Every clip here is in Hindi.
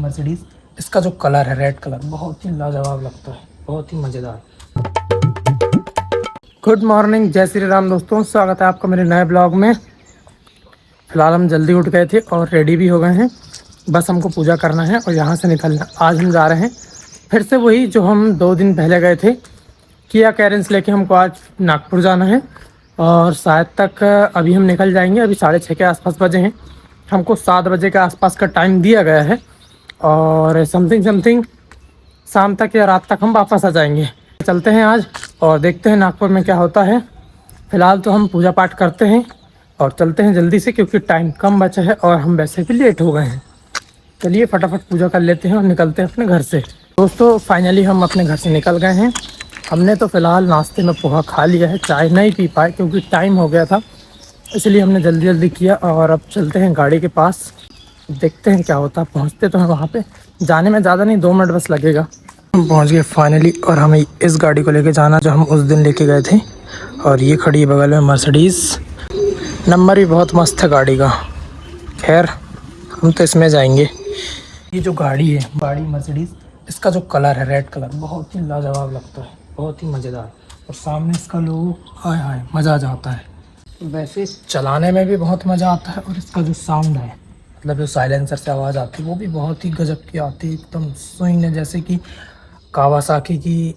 मर्सिडीज। इसका जो कलर है रेड कलर बहुत ही लाजवाब लगता है, बहुत ही मज़ेदार। गुड मॉर्निंग, जय श्री राम दोस्तों, स्वागत है आपका मेरे नए ब्लॉग में। फ़िलहाल हम जल्दी उठ गए थे और रेडी भी हो गए हैं। बस हमको पूजा करना है और यहाँ से निकलना। आज हम जा रहे हैं फिर से वही जो हम 2 दिन पहले गए थे, किया कैरेंस लेके। हमको आज नागपुर जाना है और शायद तक अभी हम निकल जाएंगे। अभी 6:30 के आसपास बजे हैं। हमको 7 बजे के आसपास का टाइम दिया गया है और समथिंग शाम तक या रात तक हम वापस आ जाएंगे। चलते हैं आज और देखते हैं नागपुर में क्या होता है। फ़िलहाल तो हम पूजा पाठ करते हैं और चलते हैं जल्दी से, क्योंकि टाइम कम बचा है और हम वैसे भी लेट हो गए हैं। चलिए फटाफट पूजा कर लेते हैं और निकलते हैं अपने घर से। दोस्तों फाइनली हम अपने घर से निकल गए हैं। हमने तो फ़िलहाल नाश्ते में पोहा खा लिया है, चाय नहीं पी पाए क्योंकि टाइम हो गया था, इसलिए हमने जल्दी किया। और अब चलते हैं गाड़ी के पास, देखते हैं क्या होता है। पहुंचते तो हैं वहाँ पे, जाने में ज़्यादा नहीं 2 मिनट बस लगेगा। हम पहुंच गए फाइनली और हमें इस गाड़ी को लेके जाना जो हम उस दिन लेके गए थे। और ये खड़ी है बगल में मर्सिडीज़, नंबर भी बहुत मस्त है गाड़ी का। खैर हम तो इसमें जाएंगे। ये जो गाड़ी है, गाड़ी मर्सिडीज़, इसका जो कलर है रेड कलर बहुत ही लाजवाब लगता है, बहुत ही मज़ेदार। और सामने इसका लोगो, हाय हाय मज़ा आ जाता है। वैसे चलाने में भी बहुत मज़ा आता है और इसका जो साउंड है, मतलब जो साइलेंसर से आवाज़ आती है वो भी बहुत ही गजब की आती है, एकदम सुइन है। जैसे कि कावासाकी की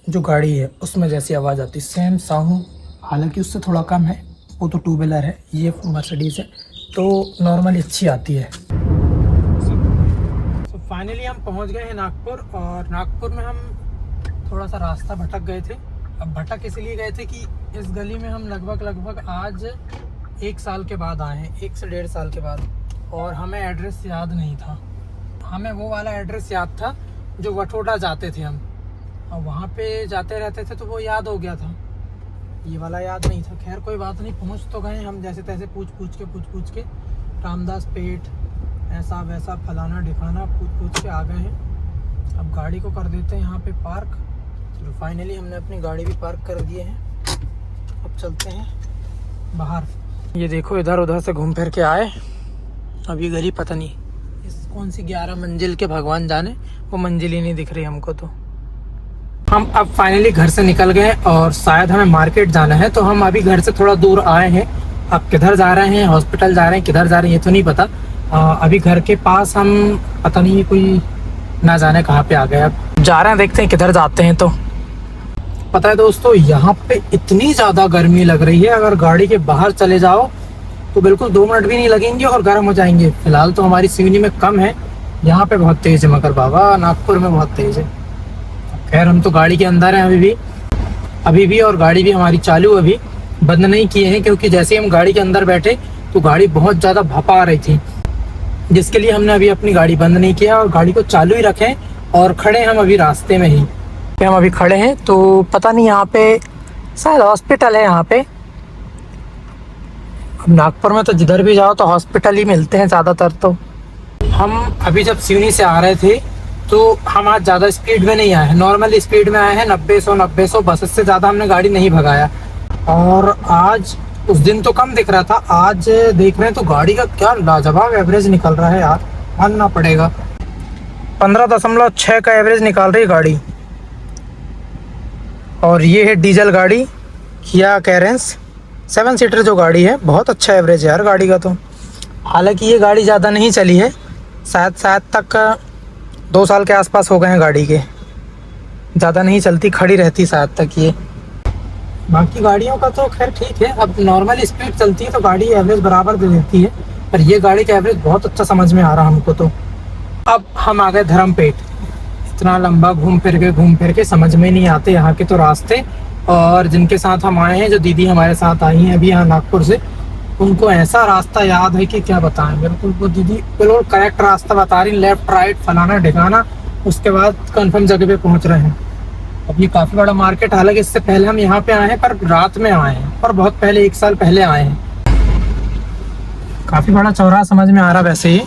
जो गाड़ी है उसमें जैसी आवाज़ आती है, सेम साउंड। हालांकि उससे थोड़ा कम है, वो तो 2 व्हीलर है, ये मर्सिडीज़ है, तो नॉर्मली अच्छी आती है। तो फाइनली हम पहुंच गए हैं नागपुर। और नागपुर में हम थोड़ा सा रास्ता भटक गए थे। अब भटक इसलिए गए थे कि इस गली में हम लगभग आज 1 साल के बाद आए हैं, 1 से 1.5 साल के बाद। और हमें एड्रेस याद नहीं था। हमें वो वाला एड्रेस याद था जो वटोटा जाते थे हम, और वहाँ पे जाते रहते थे तो वो याद हो गया था, ये वाला याद नहीं था। खैर कोई बात नहीं, पहुँच तो गए हम जैसे तैसे, पूछ के रामदास पेट ऐसा वैसा फलाना ढिकाना पूछ के आ गए हैं। अब गाड़ी को कर देते हैं यहाँ पे पार्क। तो फाइनली हमने अपनी गाड़ी भी पार्क कर दिए हैं। अब चलते हैं बाहर। ये देखो इधर उधर से घूम फिर के आए। अब ये गली पता नहीं इस कौन सी 11 मंजिल के भगवान जाने, वो मंजिल ही नहीं दिख रही हमको। तो हम अब फाइनली घर से निकल गए और शायद हमें मार्केट जाना है, तो हम अभी घर से थोड़ा दूर आए हैं। अब किधर जा रहे हैं, हॉस्पिटल जा रहे हैं, किधर जा रहे हैं ये तो नहीं पता। अभी घर के पास हम पता नहीं कोई ना जाने कहाँ पे आ गए। अब जा रहे हैं, देखते हैं किधर जाते हैं। तो पता है दोस्तों, यहाँ पे इतनी ज़्यादा गर्मी लग रही है, अगर गाड़ी के बाहर चले जाओ तो बिल्कुल 2 मिनट भी नहीं लगेंगे और गर्म हो जाएंगे। फिलहाल तो हमारी सिवनी में कम है, यहाँ पे बहुत तेज़ है, मगर बाबा नागपुर में बहुत तेज़ है। खैर हम तो गाड़ी के अंदर हैं अभी भी और गाड़ी भी हमारी चालू अभी बंद नहीं किए हैं, क्योंकि जैसे ही हम गाड़ी के अंदर बैठे तो गाड़ी बहुत ज़्यादा भपा रही थी, जिसके लिए हमने अभी अपनी गाड़ी बंद नहीं किया और गाड़ी को चालू ही रखें। और खड़े हम अभी रास्ते में ही, हम अभी खड़े हैं। तो पता नहीं यहाँ पे शायद हॉस्पिटल है यहाँ पे। अब नागपुर में तो जिधर भी जाओ तो हॉस्पिटल ही मिलते हैं ज़्यादातर। तो हम अभी जब सिवनी से आ रहे थे तो हम आज ज़्यादा स्पीड में नहीं आए हैं, नॉर्मल स्पीड में आए हैं, 90-100 बस, इससे ज़्यादा हमने गाड़ी नहीं भगाया। और आज उस दिन तो कम दिख रहा था, आज देख रहे हैं तो गाड़ी का क्या लाजवाब एवरेज निकल रहा है यार, मानना पड़ेगा। 15.6 का एवरेज निकाल रही है गाड़ी। और ये है डीजल गाड़ी, किया कैरेंस 7 सीटर जो गाड़ी है, बहुत अच्छा एवरेज है यार गाड़ी का। तो हालांकि ये गाड़ी ज़्यादा नहीं चली है, शायद तक 2 साल के आसपास हो गए हैं गाड़ी के, ज़्यादा नहीं चलती, खड़ी रहती शायद तक ये। बाकी गाड़ियों का तो खैर ठीक है, अब नॉर्मल स्पीड चलती है तो गाड़ी एवरेज बराबर दे देती है, पर ये गाड़ी का एवरेज बहुत अच्छा समझ में आ रहा हमको। तो अब हम आ गए धर्मपेट। इतना लंबा घूम फिर के समझ में नहीं आते यहाँ के तो रास्ते। और जिनके साथ हम आए हैं, जो दीदी हमारे साथ आई हैं अभी यहाँ नागपुर से, उनको ऐसा रास्ता याद है कि क्या बताएं। बिल्कुल वो दीदी बिल्कुल करेक्ट रास्ता बता रही, लेफ्ट राइट फलाना ढिकाना, उसके बाद कंफर्म जगह पे पहुँच रहे हैं। अब ये काफ़ी बड़ा मार्केट, हालांकि इससे पहले हम यहाँ पे आए हैं पर रात में आए हैं, और बहुत पहले 1 साल पहले आए हैं। काफ़ी बड़ा चौराहा समझ में आ रहा वैसे ही।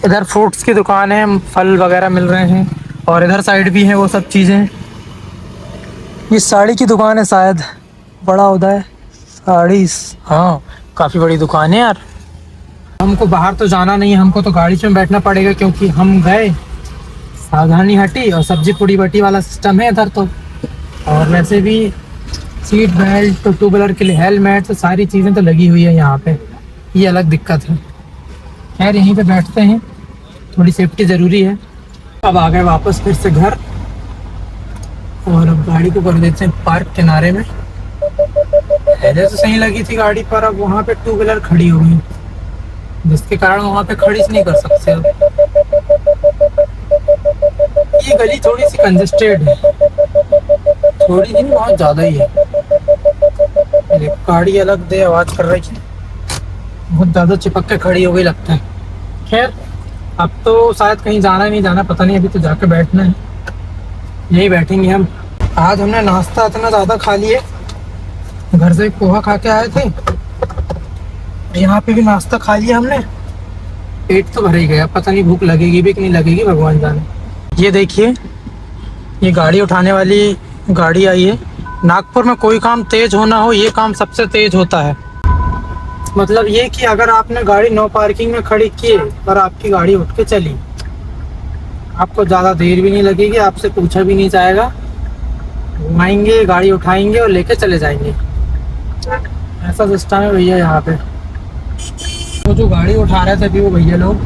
इधर फ्रूट्स की दुकान है, फल वगैरह मिल रहे हैं, और इधर साइड भी है वो सब चीज़ें। ये साड़ी की दुकान है शायद, बड़ा होता है साड़ी, हाँ काफ़ी बड़ी दुकान है यार। हमको बाहर तो जाना नहीं है, हमको तो गाड़ी में बैठना पड़ेगा क्योंकि हम गए सावधानी हटी और सब्जी पूड़ी बटी वाला सिस्टम है इधर तो। और वैसे भी सीट बेल्ट तो 2 व्हीलर के लिए हेलमेट तो सारी चीज़ें तो लगी हुई है यहाँ पे, ये अलग दिक्कत है। खैर यहीं पे बैठते हैं, थोड़ी सेफ्टी ज़रूरी है। अब आ गए वापस फिर से घर और अब गाड़ी को कर देते हैं पार्क किनारे में। पहले तो सही लगी थी गाड़ी पर, अब वहाँ पे 2 व्हीलर खड़ी हो गई जिसके कारण वहाँ पे खड़ी नहीं कर सकते। अब ये गली थोड़ी सी कंजेस्टेड है, थोड़ी नहीं बहुत ज़्यादा ही है। गाड़ी अलग दे आवाज़ कर रही है, बहुत ज़्यादा चिपक के खड़ी हो गई लगता है। खैर अब तो शायद कहीं जाना नहीं जाना पता नहीं, अभी तो जाके बैठना है, यही बैठेंगे हम। आज हमने नाश्ता इतना ज़्यादा खा लिए, घर से पोहा खा के आए थे, यहाँ पे भी नाश्ता खा लिया हमने, पेट तो भर ही गया। पता नहीं भूख लगेगी भी कि नहीं लगेगी, भगवान जाने। ये देखिए ये गाड़ी उठाने वाली गाड़ी आई है। नागपुर में कोई काम तेज होना हो, ये काम सबसे तेज होता है। मतलब ये कि अगर आपने गाड़ी नो पार्किंग में खड़ी की और आपकी गाड़ी उठ के चली, आपको ज़्यादा देर भी नहीं लगेगी, आपसे पूछा भी नहीं जाएगा, घुमाएंगे गाड़ी उठाएंगे और लेके चले जाएंगे। ऐसा सिस्टम है भैया यहाँ पे। तो जो गाड़ी उठा रहे थे अभी वो भैया लोग,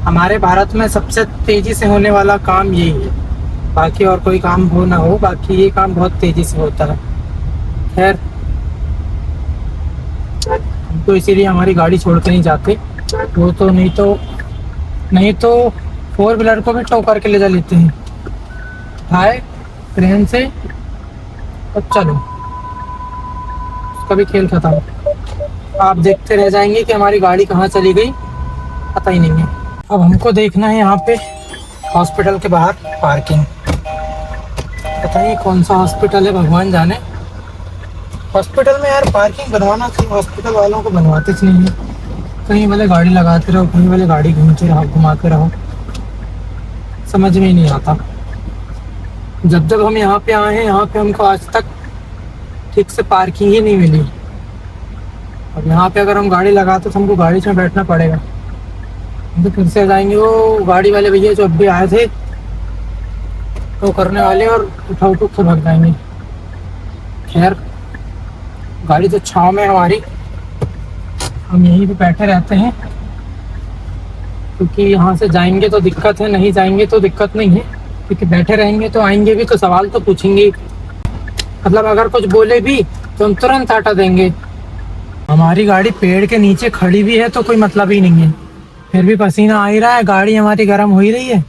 हमारे भारत में सबसे तेज़ी से होने वाला काम यही है। बाकी और कोई काम हो ना हो, बाकी ये काम बहुत तेज़ी से होता है। खैर हम तो इसीलिए हमारी गाड़ी छोड़ के नहीं जाते, वो तो नहीं तो 4 व्हीलर को भी टो करके ले जा लेते हैं, उठाए ट्रेन से अब चलो, उसका भी खेल खत्म। आप देखते रह जाएंगे कि हमारी गाड़ी कहाँ चली गई, पता ही नहीं है। अब हमको देखना है यहाँ पे हॉस्पिटल के बाहर पार्किंग। पता नहीं कौन सा हॉस्पिटल है, भगवान जाने। हॉस्पिटल में यार पार्किंग बनवाना चाहिए, हॉस्पिटल वालों को बनवाते नहीं है। कहीं वाले गाड़ी लगाते रहो, कहीं वाले गाड़ी घुमाते रहो, समझ में ही नहीं आता। जब हम यहाँ पे आए हैं, यहाँ पे हमको आज तक ठीक से पार्किंग ही नहीं मिली। अब यहाँ पे अगर हम गाड़ी लगाते तो हमको गाड़ी में बैठना पड़ेगा, तो फिर से जाएंगे वो गाड़ी वाले भैया जो अब भी आए थे तो करने वाले, और उठा के भाग जाएंगे। खैर गाड़ी तो छाँव में हमारी, हम यहीं पे बैठे रहते हैं क्योंकि यहाँ से जाएंगे तो दिक्कत है, नहीं जाएंगे तो दिक्कत नहीं है, क्योंकि बैठे रहेंगे तो आएंगे भी तो सवाल तो पूछेंगे। मतलब अगर कुछ बोले भी तो हम तुरंत हटा देंगे। हमारी गाड़ी पेड़ के नीचे खड़ी भी है तो कोई मतलब ही नहीं है, फिर भी पसीना आ ही रहा है, गाड़ी हमारी गर्म हो ही रही है।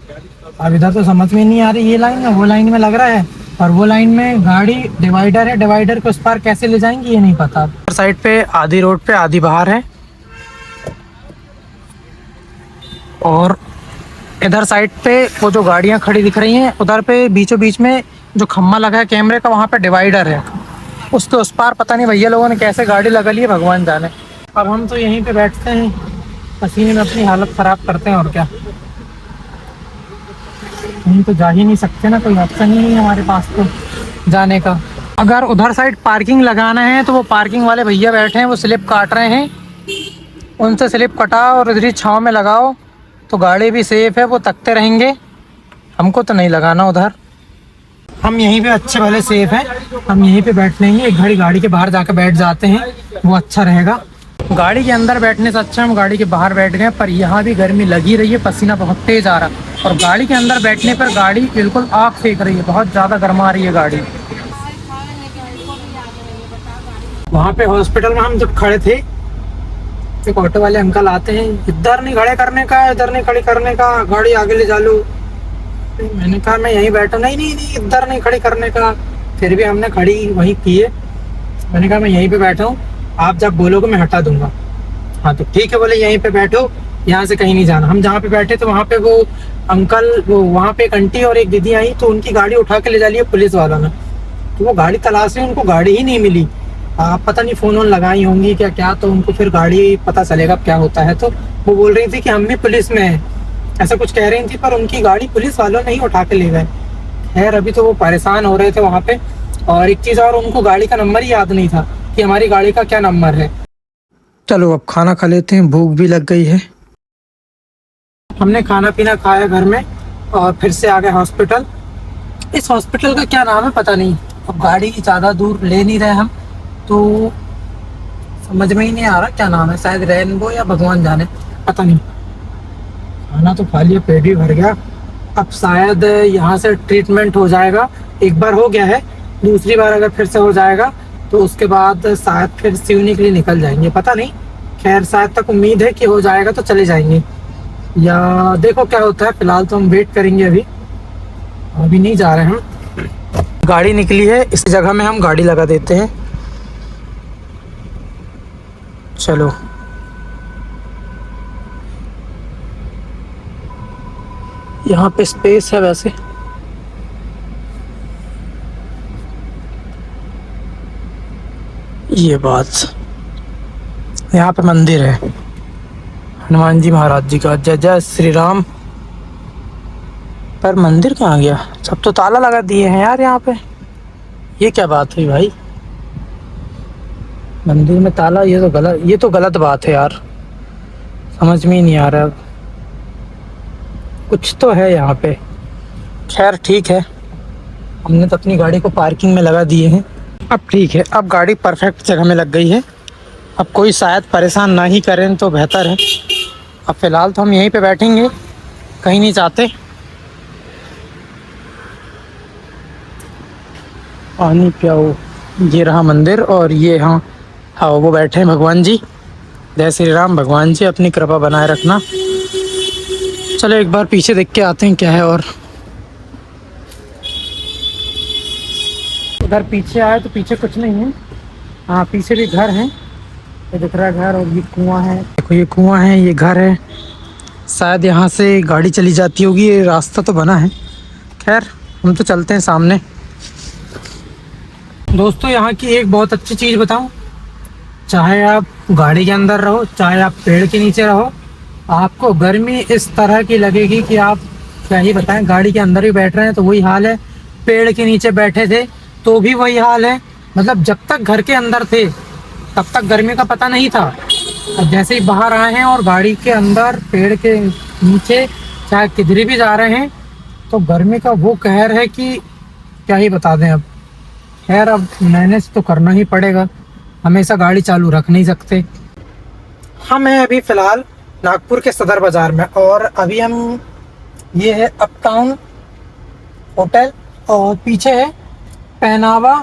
अब इधर तो समझ में नहीं आ रही, ये लाइन में वो लाइन में लग रहा है, और वो लाइन में गाड़ी डिवाइडर है, डिवाइडर को उस पार कैसे ले जाएंगी ये नहीं पता। साइड पे आधी रोड पे आधी बाहर है, और इधर साइड पे वो जो गाड़ियाँ खड़ी दिख रही हैं उधर पे बीचों बीच में जो खम्मा लगा है कैमरे का, वहाँ पे डिवाइडर है, उसके उस पार पता नहीं भैया लोगों ने कैसे गाड़ी लगा ली है, भगवान जाने। अब हम तो यहीं पे बैठते हैं, पसीने में अपनी हालत ख़राब करते हैं, और क्या, कहीं तो जा ही नहीं सकते ना, कोई ऑप्शन ही नहीं है हमारे पास तो जाने का। अगर उधर साइड पार्किंग लगाना है तो वो पार्किंग वाले भैया बैठे हैं, वो स्लिप काट रहे हैं, उनसे स्लिप कटाओ और इधर ही छाँव में लगाओ तो गाड़ी भी सेफ़ है, वो तकते रहेंगे। हमको तो नहीं लगाना उधर, हम यहीं पे अच्छे भले सेफ़ हैं, हम यहीं पे बैठ लेंगे। एक घड़ी गाड़ी के बाहर जाकर बैठ जाते हैं, वो अच्छा रहेगा। गाड़ी के अंदर बैठने से अच्छा हम गाड़ी के बाहर बैठ गए, पर यहाँ भी गर्मी लगी रही है, पसीना बहुत तेज़ आ रहा है, और गाड़ी के अंदर बैठने पर गाड़ी बिल्कुल आग फेंक रही है, बहुत ज़्यादा गर्मा रही है गाड़ी। वहाँ पे हॉस्पिटल में हम जब खड़े थे, एक ऑटो वाले अंकल आते हैं, इधर नहीं खड़े करने का, इधर नहीं खड़ी करने का, गाड़ी आगे ले जा लो। मैंने कहा मैं यहीं बैठा, नहीं इधर नहीं खड़ी करने का, फिर भी हमने खड़ी वहीं की है। मैंने कहा मैं यहीं पे बैठा हूँ, आप जब बोलोगे मैं हटा दूंगा। हाँ तो ठीक है, बोले यहीं पे बैठो, यहाँ से कहीं नहीं जाना। हम जहाँ पे बैठे तो वहाँ पे वो अंकल, वो वहाँ पे एक आंटी और एक दीदी आई, तो उनकी गाड़ी उठा के ले जा लिया पुलिस वालों ने। तो वो गाड़ी तलाश रही, उनको गाड़ी ही नहीं मिली। पता नहीं फ़ोन वोन लगाई होंगी क्या, तो उनको फिर गाड़ी पता चलेगा क्या होता है। तो वो बोल रही थी कि हम भी पुलिस में हैं, ऐसा कुछ कह रही थी, पर उनकी गाड़ी पुलिस वालों ने ही उठा के ले गए। खैर अभी तो वो परेशान हो रहे थे वहाँ पे। और एक चीज़ और, उनको गाड़ी का नंबर ही याद नहीं था कि हमारी गाड़ी का क्या नंबर है। चलो अब खाना खा लेते हैं, भूख भी लग गई है। हमने खाना पीना खाया घर में और फिर से आ गए हॉस्पिटल। इस हॉस्पिटल का क्या नाम है पता नहीं, अब गाड़ी ज़्यादा दूर ले नहीं रहे हम, तो समझ में ही नहीं आ रहा क्या नाम है, शायद रेनबो या भगवान जाने, पता नहीं। खाना तो खा लिया, पेट भी भर गया। अब शायद यहाँ से ट्रीटमेंट हो जाएगा, एक बार हो गया है, दूसरी बार अगर फिर से हो जाएगा तो उसके बाद शायद फिर सिवनी के लिए निकल जाएंगे, पता नहीं। खैर शायद तक उम्मीद है कि हो जाएगा तो चले जाएंगे, या देखो क्या होता है। फिलहाल तो हम वेट करेंगे, अभी नहीं जा रहे हम। गाड़ी निकली है, इस जगह में हम गाड़ी लगा देते हैं। चलो यहाँ पे स्पेस है वैसे। ये बात, यहाँ पे मंदिर है हनुमान जी महाराज जी का, जय जय श्री राम। पर मंदिर कहाँ गया? सब तो ताला लगा दिए हैं यार यहाँ पे। ये क्या बात हुई भाई, मंदिर में ताला? ये तो गलत बात है यार, समझ में ही नहीं आ रहा। कुछ तो है यहाँ पे। खैर ठीक है, हमने तो अपनी गाड़ी को पार्किंग में लगा दिए हैं। अब ठीक है, अब गाड़ी परफेक्ट जगह में लग गई है। अब कोई शायद परेशान ना ही करें तो बेहतर है। अब फ़िलहाल तो हम यहीं पे बैठेंगे, कहीं नहीं जाते। पानी पियाओ। ये रहा मंदिर और ये हाँ वो बैठे हैं भगवान जी। जय श्री राम। भगवान जी अपनी कृपा बनाए रखना। चलो एक बार पीछे देख के आते हैं क्या है। और उधर पीछे आए तो पीछे कुछ नहीं है। हाँ पीछे भी घर है, ये दिख रहा है घर, और ये कुआं है। देखो ये कुआं है, ये घर है। शायद यहाँ से गाड़ी चली जाती होगी, ये रास्ता तो बना है। खैर हम तो चलते हैं सामने। दोस्तों यहाँ की एक बहुत अच्छी चीज़ बताऊँ, चाहे आप गाड़ी के अंदर रहो, चाहे आप पेड़ के नीचे रहो, आपको गर्मी इस तरह की लगेगी कि आप क्या ही बताएं। गाड़ी के अंदर भी बैठ रहे हैं तो वही हाल है, पेड़ के नीचे बैठे थे तो भी वही हाल है। मतलब जब तक घर के अंदर थे तब तक गर्मी का पता नहीं था, अब जैसे ही बाहर आए हैं और गाड़ी के अंदर पेड़ के नीचे चाहे किधर भी जा रहे हैं तो गर्मी का वो कहर है कि क्या ही बता दें। अब खैर अब मैनेज तो करना ही पड़ेगा, हमेशा गाड़ी चालू रख नहीं सकते। हम हैं अभी फ़िलहाल नागपुर के सदर बाज़ार में, और अभी हम ये है अपटाउन होटल और पीछे है पहनावा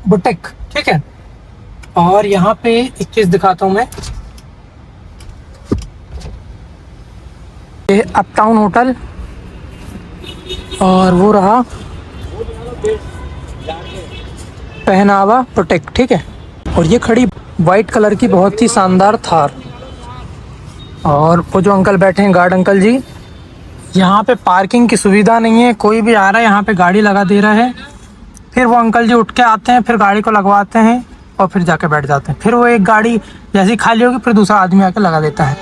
बुटीक, ठीक है। और यहाँ पे एक चीज़ दिखाता हूँ मैं, ये अपटाउन होटल और वो रहा पहनावा बुटीक, ठीक है। और ये खड़ी वाइट कलर की बहुत ही शानदार थार। और वो जो अंकल बैठे हैं गार्ड अंकल जी, यहाँ पे पार्किंग की सुविधा नहीं है, कोई भी आ रहा है यहाँ पे गाड़ी लगा दे रहा है, फिर वो अंकल जी उठ के आते हैं, फिर गाड़ी को लगवाते हैं और फिर जाके बैठ जाते हैं। फिर वो एक गाड़ी जैसी खाली होगी फिर दूसरा आदमी आके लगा देता है।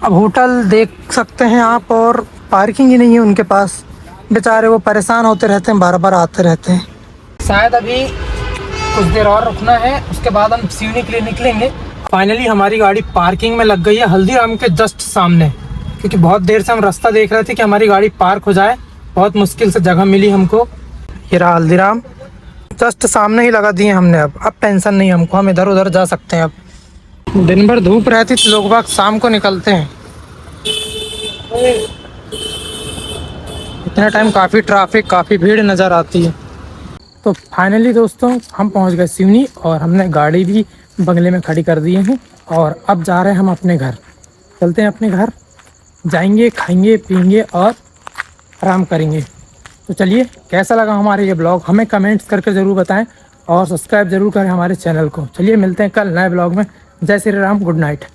अब होटल देख सकते हैं आप, और पार्किंग ही नहीं है उनके पास, बेचारे वो परेशान होते रहते हैं, बार बार आते रहते हैं। शायद अभी कुछ देर और रुकना है, उसके बाद हम सिवनी के लिए निकलेंगे। फाइनली हमारी गाड़ी पार्किंग में लग गई है हल्दीराम के जस्ट सामने, क्योंकि बहुत देर से हम रास्ता देख रहे थे कि हमारी गाड़ी पार्क हो जाए, बहुत मुश्किल से जगह मिली हमको। ये रहा हल्दीराम, जस्ट सामने ही लगा दिए हमने। अब टेंशन नहीं हमको, हम इधर उधर जा सकते हैं। अब दिन भर धूप रहती तो लोग बाग शाम को निकलते हैं, इतना टाइम काफ़ी ट्रैफिक काफ़ी भीड़ नज़र आती है। तो फाइनली दोस्तों हम पहुंच गए सिवनी, और हमने गाड़ी भी बंगले में खड़ी कर दिए हैं, और अब जा रहे हैं हम अपने घर। चलते हैं अपने घर, जाएंगे खाएंगे पिएंगे और आराम करेंगे। तो चलिए, कैसा लगा हमारे ये ब्लॉग हमें कमेंट्स करके ज़रूर बताएं, और सब्सक्राइब ज़रूर करें हमारे चैनल को। चलिए मिलते हैं कल नए ब्लॉग में। जय श्री राम, गुड नाइट।